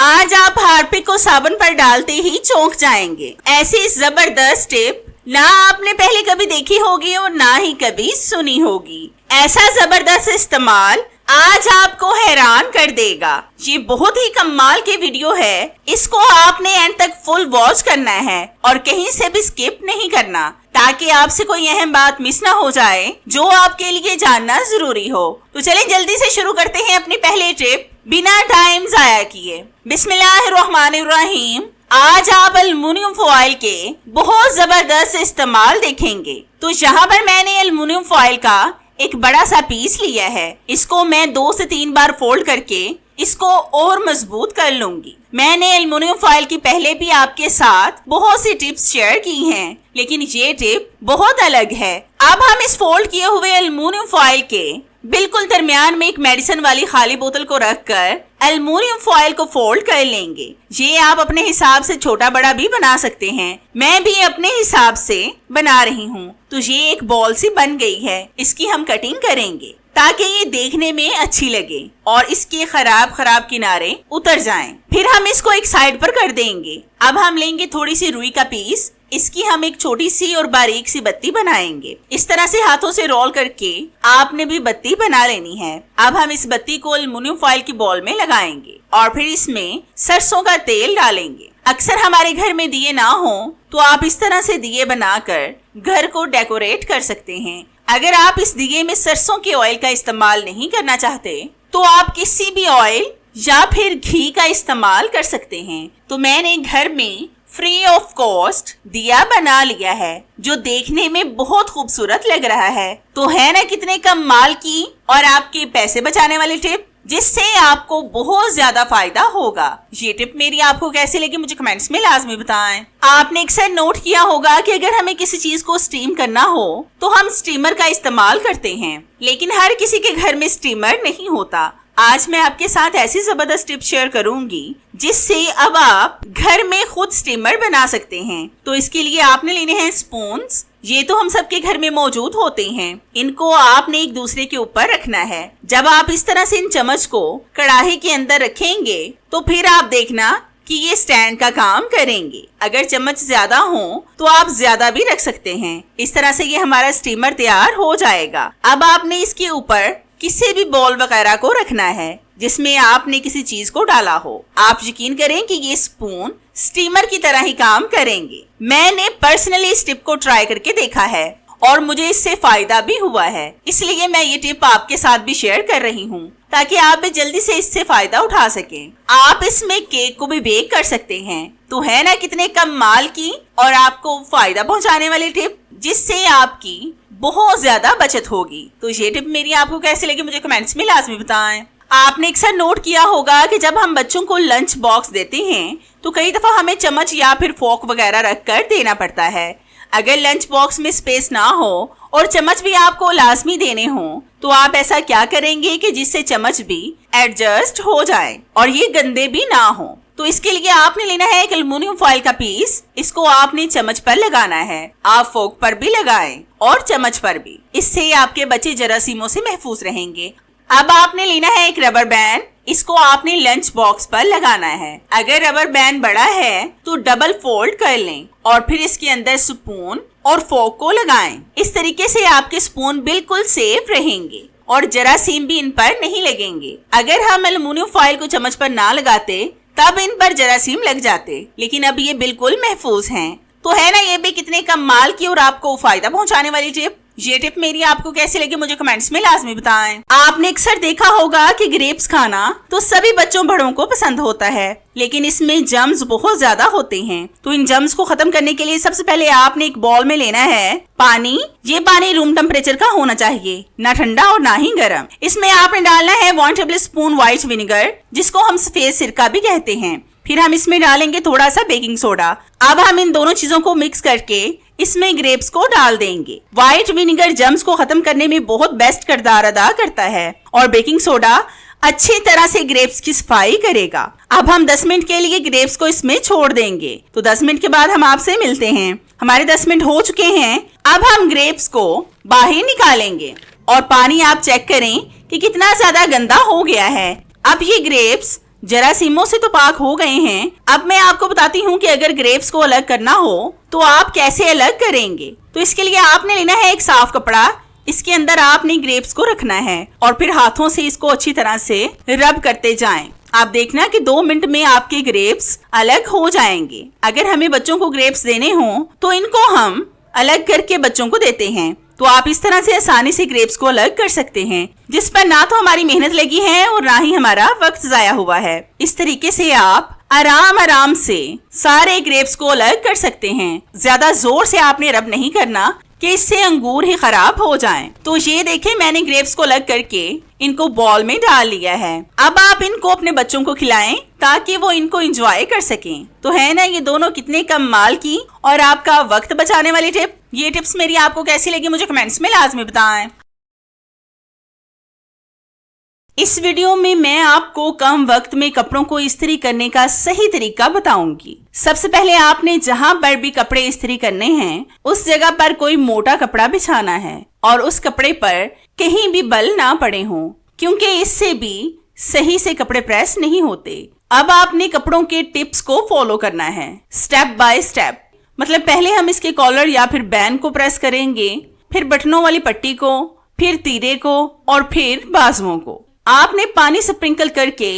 आज आप हार्पिक को साबुन पर डालते ही चौंक जाएंगे। ऐसी जबरदस्त टिप ना आपने पहले कभी देखी होगी और ना ही कभी सुनी होगी। ऐसा जबरदस्त इस्तेमाल आज आपको हैरान कर देगा। ये बहुत ही कमाल की वीडियो है, इसको आपने एंड तक फुल वॉच करना है और कहीं से भी स्किप नहीं करना, ताकि आपसे कोई अहम बात मिस ना हो जाए जो आपके लिए जानना जरूरी हो। तो चलें जल्दी से शुरू करते हैं अपनी पहली टिप बिना टाइम जाया किए। बिस्मिल्लाहिर्रहमानिर्रहीम। आज आप एल्युमिनियम फॉइल के बहुत जबरदस्त इस्तेमाल देखेंगे। तो यहाँ पर मैंने एल्युमिनियम फॉइल का एक बड़ा सा पीस लिया है। इसको मैं 2 से 3 बार फोल्ड करके इसको और मजबूत कर लूंगी। मैंने एल्युमिनियम फॉइल की पहले भी आपके साथ बहुत सी टिप्स शेयर की हैं, लेकिन ये टिप बहुत अलग है। अब हम इस फोल्ड किए हुए एल्युमिनियम फॉइल के बिल्कुल दरमियान में एक मेडिसिन वाली खाली बोतल को रखकर एल्युमिनियम फॉइल को फोल्ड कर लेंगे। ये आप अपने हिसाब से छोटा बड़ा भी बना सकते हैं, मैं भी अपने हिसाब से बना रही हूँ। तो ये एक बॉल सी बन गई है, इसकी हम कटिंग करेंगे ताकि ये देखने में अच्छी लगे और इसके खराब किनारे उतर जाएं। फिर हम इसको एक साइड पर कर देंगे। अब हम लेंगे थोड़ी सी रुई का पीस, इसकी हम एक छोटी सी और बारीक सी बत्ती बनाएंगे। इस तरह से हाथों से रोल करके आपने भी बत्ती बना लेनी है। अब हम इस बत्ती को एल्युमिनियम फॉइल की बॉल में लगाएंगे और फिर इसमें सरसों का तेल डालेंगे। अक्सर हमारे घर में दिए ना हो तो आप इस तरह से दिए बनाकर घर को डेकोरेट कर सकते हैं। अगर आप इस दिए में सरसों के ऑयल का इस्तेमाल नहीं करना चाहते तो आप किसी भी ऑयल या फिर घी का इस्तेमाल कर सकते हैं। तो मैंने घर में फ्री ऑफ कॉस्ट दिया बना लिया है, जो देखने में बहुत खूबसूरत लग रहा है। तो है ना कितने कम माल की और आपके पैसे बचाने वाली टिप, जिससे आपको बहुत ज्यादा फायदा होगा। ये टिप मेरी आपको कैसी लगी मुझे कमेंट्स में लाजमी बताएं। आपने अक्सर नोट किया होगा कि अगर हमें किसी चीज को स्टीम करना हो तो हम स्टीमर का इस्तेमाल करते हैं, लेकिन हर किसी के घर में स्टीमर नहीं होता। आज मैं आपके साथ ऐसी जबरदस्त टिप शेयर करूंगी जिससे अब आप घर में खुद स्टीमर बना सकते हैं। तो इसके लिए आपने लेने हैं स्पून्स। ये तो हम सबके घर में मौजूद होते हैं। इनको आपने एक दूसरे के ऊपर रखना है। जब आप इस तरह से इन चम्मच को कढ़ाई के अंदर रखेंगे तो फिर आप देखना कि ये स्टैंड का काम करेंगे। अगर चम्मच ज्यादा हो तो आप ज्यादा भी रख सकते हैं। इस तरह से ये हमारा स्टीमर तैयार हो जाएगा। अब आपने इसके ऊपर किसी भी बॉल वगैरह को रखना है जिसमें आपने किसी चीज को डाला हो। आप यकीन करें कि ये स्पून स्टीमर की तरह ही काम करेंगे। मैंने पर्सनली इस टिप को ट्राई करके देखा है और मुझे इससे फायदा भी हुआ है, इसलिए मैं ये टिप आपके साथ भी शेयर कर रही हूँ ताकि आप भी जल्दी से इससे फायदा उठा सकें। आप इसमें केक को भी बेक कर सकते हैं। तो है ना कितने कम माल की और आपको फायदा पहुंचाने वाली टिप, जिससे आपकी बहुत ज्यादा बचत होगी। तो ये टिप मेरी आपको कैसी लगी मुझे कमेंट्स में लाजमी बताएं। आपने अक्सर नोट किया होगा कि जब हम बच्चों को लंच बॉक्स देते हैं तो कई दफा हमें चम्मच या फिर फोक वगैरह रखकर देना पड़ता है। अगर लंच बॉक्स में स्पेस ना हो और चम्मच भी आपको लाजमी देने हो तो आप ऐसा क्या करेंगे कि जिससे चम्मच भी एडजस्ट हो जाए और ये गंदे भी ना हो। तो इसके लिए आपने लेना है एक एल्युमिनियम फॉइल का पीस। इसको आपने चम्मच पर लगाना है। आप फोक पर भी लगाएं और चम्मच पर भी। इससे आपके बच्चे जरासीमों से महफूज रहेंगे। अब आपने लेना है एक रबर बैंड। इसको आपने लंच बॉक्स पर लगाना है। अगर रबर बैंड बड़ा है तो डबल फोल्ड कर लें और फिर इसके अंदर स्पून और फोक को लगाएं। इस तरीके से आपके स्पून बिल्कुल सेफ रहेंगे और जरासीम भी इन पर नहीं लगेंगे। अगर हम एल्युमिनियम फॉइल को चम्मच पर ना लगाते तब इन पर जरासीम लग जाते, लेकिन अब ये बिल्कुल महफूज हैं। तो है ना ये भी कितने कम माल की और आपको फायदा पहुंचाने वाली टिप। ये टिप मेरी आपको कैसी लगी मुझे कमेंट्स में लाजमी बताएं। आपने अक्सर देखा होगा कि ग्रेप्स खाना तो सभी बच्चों बड़ों को पसंद होता है, लेकिन इसमें जम्स बहुत ज्यादा होते हैं। तो इन जम्स को खत्म करने के लिए सबसे पहले आपने एक बॉल में लेना है पानी। ये पानी रूम टेम्परेचर का होना चाहिए, ना ठंडा और ना ही गर्म। इसमें आपने डालना है 1 टेबल स्पून व्हाइट विनेगर, जिसको हम सफेद सिरका भी कहते हैं। फिर हम इसमें डालेंगे थोड़ा सा बेकिंग सोडा। अब हम इन दोनों चीजों को मिक्स करके इसमें ग्रेप्स को डाल देंगे। व्हाइट विनेगर जम्स को खत्म करने में बहुत बेस्ट किरदार अदा करता है और बेकिंग सोडा अच्छी तरह से ग्रेप्स की सफाई करेगा। अब हम 10 मिनट के लिए ग्रेप्स को इसमें छोड़ देंगे। तो 10 मिनट के बाद हम आपसे मिलते हैं। हमारे 10 मिनट हो चुके हैं। अब हम ग्रेप्स को बाहर निकालेंगे और पानी आप चेक करें कि कितना ज्यादा गंदा हो गया है। अब ये ग्रेप्स जरासीमों से तो पाक हो गए हैं। अब मैं आपको बताती हूँ कि अगर ग्रेप्स को अलग करना हो तो आप कैसे अलग करेंगे। तो इसके लिए आपने लेना है एक साफ कपड़ा, इसके अंदर आपने ग्रेप्स को रखना है और फिर हाथों से इसको अच्छी तरह से रब करते जाएं। आप देखना कि 2 मिनट में आपके ग्रेप्स अलग हो जाएंगे। अगर हमें बच्चों को ग्रेप्स देने हो तो इनको हम अलग करके बच्चों को देते हैं। तो आप इस तरह से आसानी से ग्रेप्स को अलग कर सकते हैं, जिस पर ना तो हमारी मेहनत लगी है और ना ही हमारा वक्त जाया हुआ है। इस तरीके से आप आराम आराम से सारे ग्रेप्स को अलग कर सकते हैं। ज्यादा जोर से आपने रब नहीं करना कि इससे अंगूर ही खराब हो जाएं। तो ये देखें, मैंने ग्रेप्स को अलग करके इनको बॉल में डाल लिया है। अब आप इनको अपने बच्चों को खिलाएं ताकि वो इनको एंजॉय कर सकें। तो है ना ये दोनों कितने कमाल की और आपका वक्त बचाने वाली टिप। ये टिप्स मेरी आपको कैसी लगी मुझे कमेंट्स में लाजमी बताएं। इस वीडियो में मैं आपको कम वक्त में कपड़ों को इस्त्री करने का सही तरीका बताऊंगी। सबसे पहले आपने जहां पर भी कपड़े इस्त्री करने हैं उस जगह पर कोई मोटा कपड़ा बिछाना है और उस कपड़े पर कहीं भी बल ना पड़े हों, क्योंकि इससे भी सही से कपड़े प्रेस नहीं होते। अब आपने कपड़ों के टिप्स को फॉलो करना है स्टेप बाय स्टेप। मतलब पहले हम इसके कॉलर या फिर बैन को प्रेस करेंगे, फिर बटनों वाली पट्टी को, फिर तीरे को और फिर बाजुओं को। आपने पानी स्प्रिंकल करके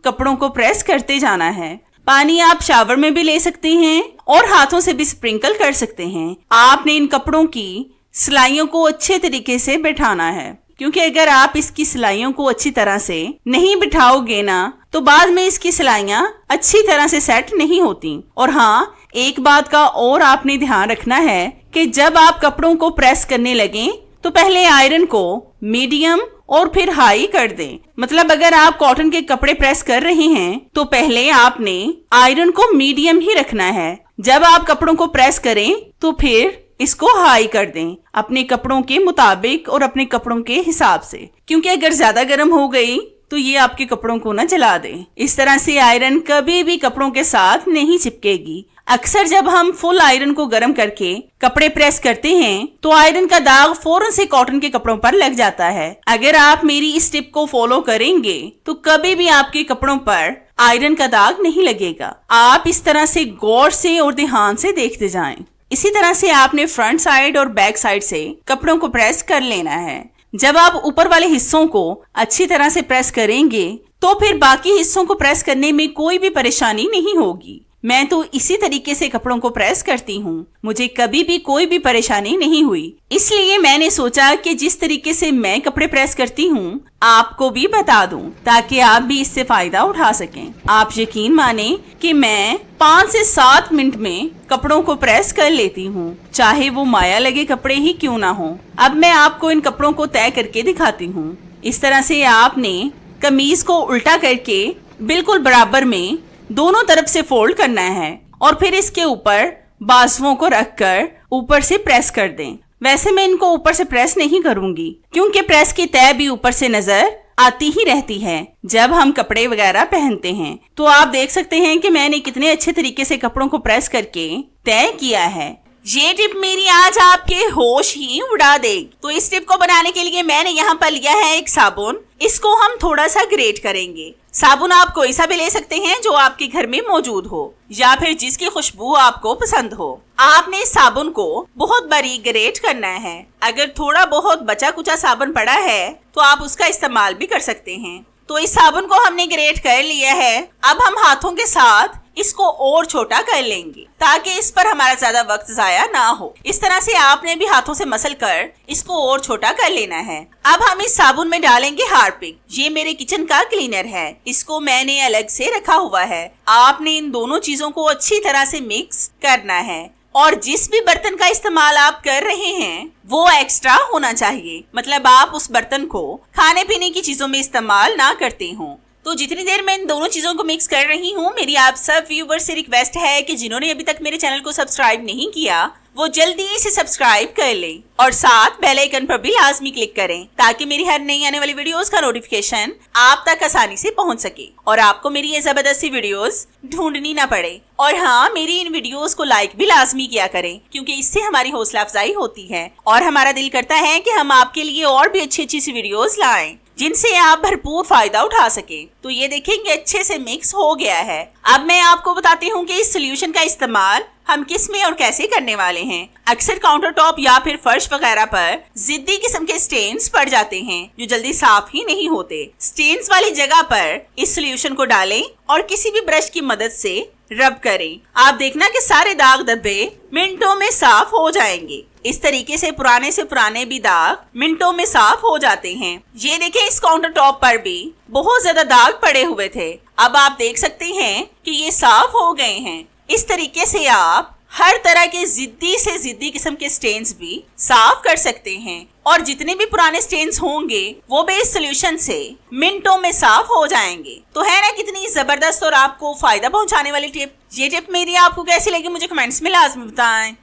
कपड़ों को प्रेस करते जाना है। पानी आप शावर में भी ले सकते हैं और हाथों से भी स्प्रिंकल कर सकते हैं। आपने इन कपड़ों की सिलाइयों को अच्छे तरीके से बिठाना है, क्योंकि अगर आप इसकी सिलाइयों को अच्छी तरह से नहीं बिठाओगे ना तो बाद में इसकी सिलाइयां अच्छी तरह से सेट नहीं होती। और हाँ, एक बात का और आपने ध्यान रखना है कि जब आप कपड़ों को प्रेस करने लगें तो पहले आयरन को मीडियम और फिर हाई कर दें। मतलब अगर आप कॉटन के कपड़े प्रेस कर रहे हैं तो पहले आपने आयरन को मीडियम ही रखना है। जब आप कपड़ों को प्रेस करें तो फिर इसको हाई कर दें अपने कपड़ों के मुताबिक और अपने कपड़ों के हिसाब से, क्योंकि अगर ज्यादा गर्म हो गई तो ये आपके कपड़ों को न जला दे। इस तरह से आयरन कभी भी कपड़ों के साथ नहीं चिपकेगी। अक्सर जब हम फुल आयरन को गर्म करके कपड़े प्रेस करते हैं तो आयरन का दाग फौरन से कॉटन के कपड़ों पर लग जाता है। अगर आप मेरी इस टिप को फॉलो करेंगे तो कभी भी आपके कपड़ों पर आयरन का दाग नहीं लगेगा। आप इस तरह से गौर से और ध्यान से देखते जाएं। इसी तरह से आपने फ्रंट साइड और बैक साइड से कपड़ों को प्रेस कर लेना है। जब आप ऊपर वाले हिस्सों को अच्छी तरह से प्रेस करेंगे तो फिर बाकी हिस्सों को प्रेस करने में कोई भी परेशानी नहीं होगी। मैं तो इसी तरीके से कपड़ों को प्रेस करती हूँ, मुझे कभी भी कोई भी परेशानी नहीं हुई। इसलिए मैंने सोचा कि जिस तरीके से मैं कपड़े प्रेस करती हूँ आपको भी बता दूं, ताकि आप भी इससे फायदा उठा सकें। आप यकीन माने कि मैं 5 से 7 मिनट में कपड़ों को प्रेस कर लेती हूँ, चाहे वो माया लगे कपड़े ही क्यों ना हो। अब मैं आपको इन कपड़ों को तय करके दिखाती हूँ। इस तरह से आपने कमीज को उल्टा करके बिल्कुल बराबर में दोनों तरफ से फोल्ड करना है और फिर इसके ऊपर बाजुओं को रखकर ऊपर से प्रेस कर दें। वैसे मैं इनको ऊपर से प्रेस नहीं करूंगी, क्योंकि प्रेस की तय भी ऊपर से नजर आती ही रहती है जब हम कपड़े वगैरह पहनते हैं। तो आप देख सकते हैं कि मैंने कितने अच्छे तरीके से कपड़ों को प्रेस करके तय किया है। ये टिप मेरी आज आपके होश ही उड़ा देगी। तो इस टिप को बनाने के लिए मैंने यहाँ पर लिया है एक साबुन। इसको हम थोड़ा सा ग्रेट करेंगे। साबुन आप कोई सा भी ले सकते हैं जो आपके घर में मौजूद हो या फिर जिसकी खुशबू आपको पसंद हो। आपने साबुन को बहुत बारीक ग्रेट करना है। अगर थोड़ा बहुत बचा कुचा साबुन पड़ा है तो आप उसका इस्तेमाल भी कर सकते हैं। तो इस साबुन को हमने ग्रेट कर लिया है। अब हम हाथों के साथ इसको और छोटा कर लेंगे ताकि इस पर हमारा ज्यादा वक्त जाया ना हो। इस तरह से आपने भी हाथों से मसल कर इसको और छोटा कर लेना है। अब हम इस साबुन में डालेंगे हार्पिक। ये मेरे किचन का क्लीनर है, इसको मैंने अलग से रखा हुआ है। आपने इन दोनों चीजों को अच्छी तरह से मिक्स करना है और जिस भी बर्तन का इस्तेमाल आप कर रहे हैं वो एक्स्ट्रा होना चाहिए। मतलब आप उस बर्तन को खाने पीने की चीजों में इस्तेमाल ना करते हो। तो जितनी देर मैं इन दोनों चीजों को मिक्स कर रही हूँ, मेरी आप सब व्यूवर्स से रिक्वेस्ट है कि जिन्होंने अभी तक मेरे चैनल को सब्सक्राइब नहीं किया वो जल्दी से सब्सक्राइब कर लें और साथ बेल आइकन पर भी लाजमी क्लिक करें ताकि मेरी हर नई आने वाली वीडियोस का नोटिफिकेशन आप तक आसानी से पहुंच सके और आपको मेरी ये जबरदस्त सी वीडियोस ढूंढनी ना पड़े। और हाँ, मेरी इन वीडियोस को लाइक भी लाजमी किया करें, क्योंकि इससे हमारी हौसला अफजाई होती है और हमारा दिल करता है कि हम आपके लिए और भी अच्छी अच्छी सी वीडियोस लाएं। जिनसे आप भरपूर फायदा उठा सके। तो ये देखेंगे अच्छे से मिक्स हो गया है। अब मैं आपको बताती हूँ कि इस सोल्यूशन का इस्तेमाल हम किस में और कैसे करने वाले हैं। अक्सर काउंटर टॉप या फिर फर्श वगैरह पर जिद्दी किस्म के स्टेन्स पड़ जाते हैं जो जल्दी साफ ही नहीं होते। स्टेन्स वाली जगह पर इस सोल्यूशन को डालें और किसी भी ब्रश की मदद से रब करें। आप देखना कि सारे दाग धब्बे मिनटों में साफ हो जाएंगे। इस तरीके से पुराने भी दाग मिनटों में साफ हो जाते हैं। ये देखें, इस काउंटर टॉप पर भी बहुत ज्यादा दाग पड़े हुए थे। अब आप देख सकते हैं कि ये साफ हो गए हैं। इस तरीके से आप हर तरह के जिद्दी से जिद्दी किस्म के स्टेन्स भी साफ कर सकते हैं और जितने भी पुराने स्टेन्स होंगे वो भी इस सोल्यूशन से मिनटों में साफ हो जाएंगे। तो है ना कितनी जबरदस्त और आपको फायदा पहुंचाने वाली टिप। ये टिप मेरी आपको कैसी लगी मुझे कमेंट्स में लाजमी बताएं।